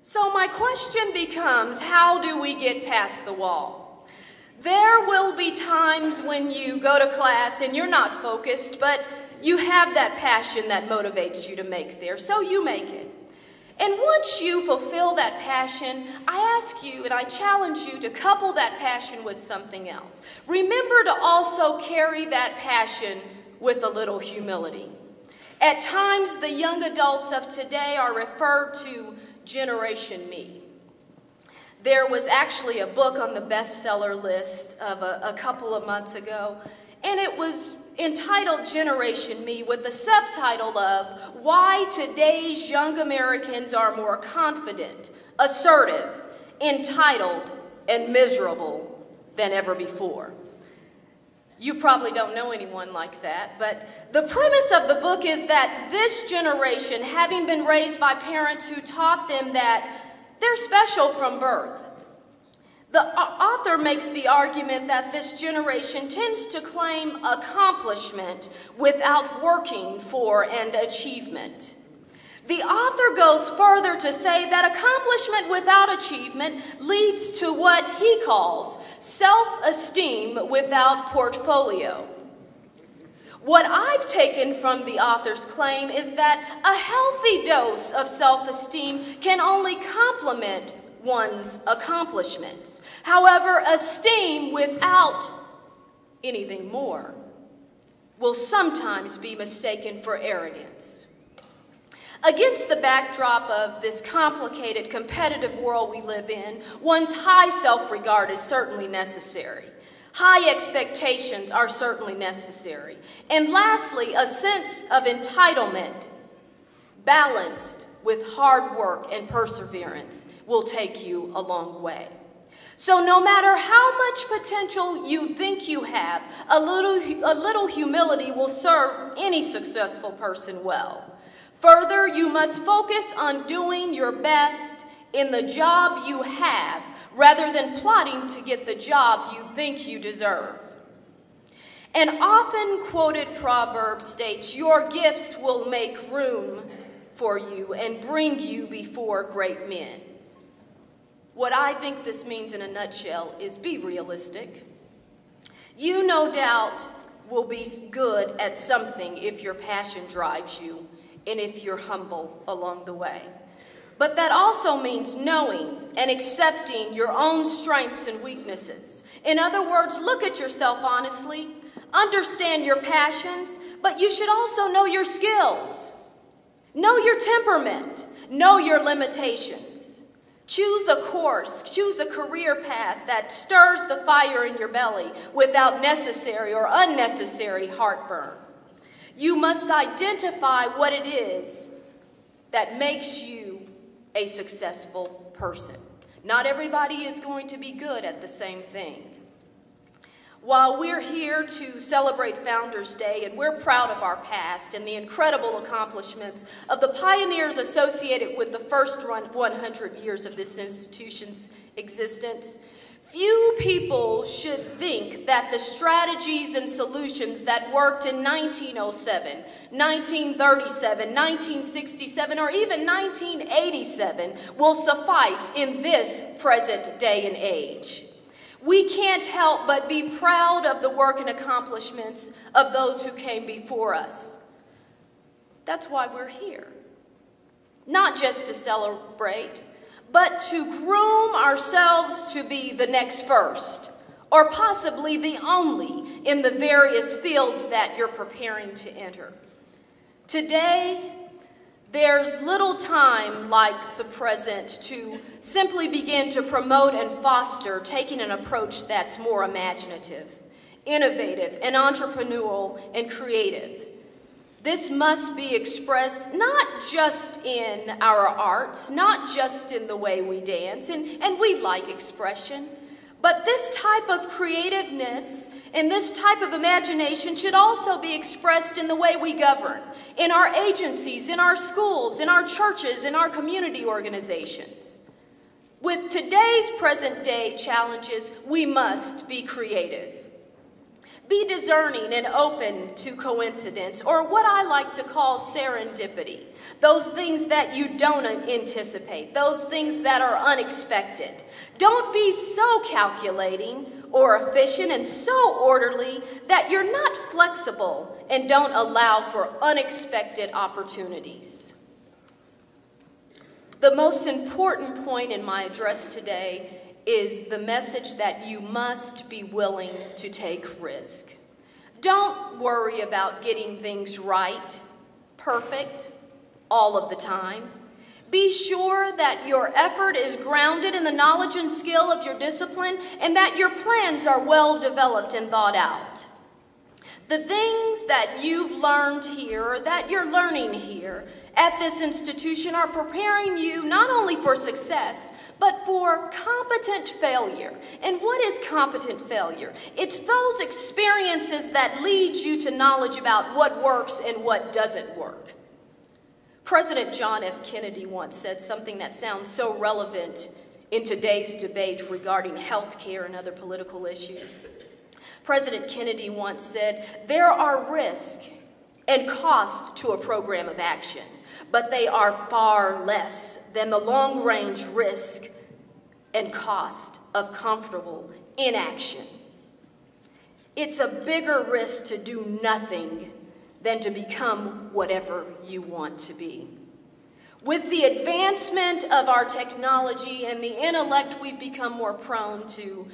So my question becomes, how do we get past the wall? There will be times when you go to class and you're not focused, but you have that passion that motivates you to make there, so you make it. And once you fulfill that passion, I ask you and I challenge you to couple that passion with something else. Remember to also carry that passion with a little humility. At times, the young adults of today are referred to Generation Me. There was actually a book on the bestseller list of a couple of months ago, and it was entitled Generation Me with the subtitle of Why Today's Young Americans Are More Confident, Assertive, Entitled, and Miserable Than Ever Before. You probably don't know anyone like that, but the premise of the book is that this generation, having been raised by parents who taught them that they're special from birth, the author makes the argument that this generation tends to claim accomplishment without working for an achievement. The author goes further to say that accomplishment without achievement leads to what he calls self-esteem without portfolio. What I've taken from the author's claim is that a healthy dose of self-esteem can only complement one's accomplishments. However, esteem without anything more will sometimes be mistaken for arrogance. Against the backdrop of this complicated, competitive world we live in, one's high self-regard is certainly necessary. High expectations are certainly necessary. And lastly, a sense of entitlement, balanced with hard work and perseverance, will take you a long way. So no matter how much potential you think you have, a little humility will serve any successful person well. Further, you must focus on doing your best in the job you have rather than plotting to get the job you think you deserve. An often quoted proverb states, "Your gifts will make room for you and bring you before great men." What I think this means in a nutshell is be realistic. You no doubt will be good at something if your passion drives you and if you're humble along the way. But that also means knowing and accepting your own strengths and weaknesses. In other words, look at yourself honestly, understand your passions, but you should also know your skills. Know your temperament, know your limitations. Choose a course, choose a career path that stirs the fire in your belly without necessary or unnecessary heartburn. You must identify what it is that makes you a successful person. Not everybody is going to be good at the same thing. While we're here to celebrate Founders Day and we're proud of our past and the incredible accomplishments of the pioneers associated with the first 100 years of this institution's existence, few people should think that the strategies and solutions that worked in 1907, 1937, 1967, or even 1987 will suffice in this present day and age. We can't help but be proud of the work and accomplishments of those who came before us. That's why we're here. Not just to celebrate, but to groom ourselves to be the next first, or possibly the only in the various fields that you're preparing to enter. Today, there's little time like the present to simply begin to promote and foster taking an approach that's more imaginative, innovative, and entrepreneurial and creative. This must be expressed not just in our arts, not just in the way we dance, and we like expression, but this type of creativeness and this type of imagination should also be expressed in the way we govern, in our agencies, in our schools, in our churches, in our community organizations. With today's present day challenges, we must be creative. Be discerning and open to coincidence, or what I like to call serendipity. Those things that you don't anticipate, those things that are unexpected. Don't be so calculating or efficient and so orderly that you're not flexible and don't allow for unexpected opportunities. The most important point in my address today is the message that you must be willing to take risk. Don't worry about getting things right, perfect, all of the time. Be sure that your effort is grounded in the knowledge and skill of your discipline and that your plans are well developed and thought out. The things that you've learned here, that you're learning here at this institution are preparing you not only for success, but for competent failure. And what is competent failure? It's those experiences that lead you to knowledge about what works and what doesn't work. President John F. Kennedy once said something that sounds so relevant in today's debate regarding health care and other political issues. President Kennedy once said, "There are risk and cost to a program of action, but they are far less than the long-range risk and cost of comfortable inaction." It's a bigger risk to do nothing than to become whatever you want to be. With the advancement of our technology and the intellect, we've become more prone to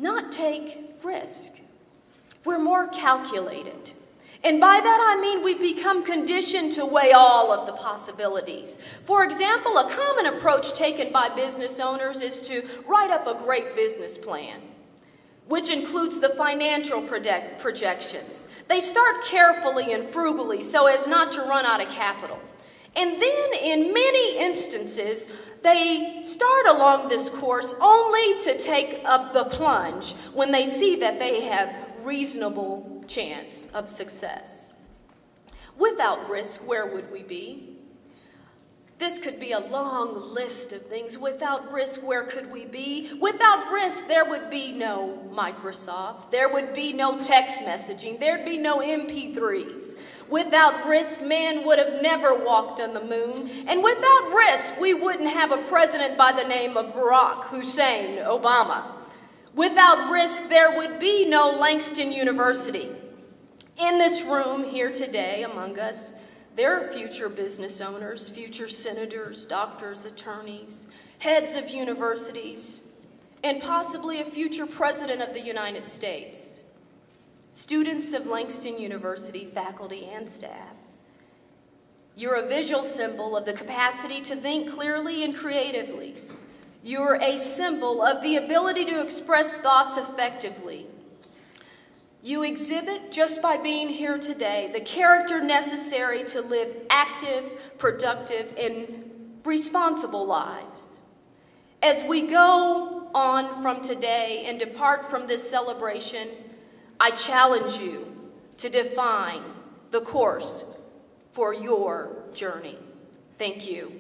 not take risk. We're more calculated. And by that I mean we've become conditioned to weigh all of the possibilities. For example, a common approach taken by business owners is to write up a great business plan, which includes the financial projections. They start carefully and frugally so as not to run out of capital. And then, in many instances, they start along this course only to take up the plunge when they see that they have reasonable chance of success. Without risk, where would we be? This could be a long list of things. Without risk, where could we be? Without risk, there would be no Microsoft. There would be no text messaging. There'd be no MP3s. Without risk, man would have never walked on the moon. And without risk, we wouldn't have a president by the name of Barack Hussein Obama. Without risk, there would be no Langston University. In this room here today among us, there are future business owners, future senators, doctors, attorneys, heads of universities, and possibly a future president of the United States. Students of Langston University, faculty and staff. You're a visual symbol of the capacity to think clearly and creatively. You're a symbol of the ability to express thoughts effectively. You exhibit, just by being here today, the character necessary to live active, productive, and responsible lives. As we go on from today and depart from this celebration, I challenge you to define the course for your journey. Thank you.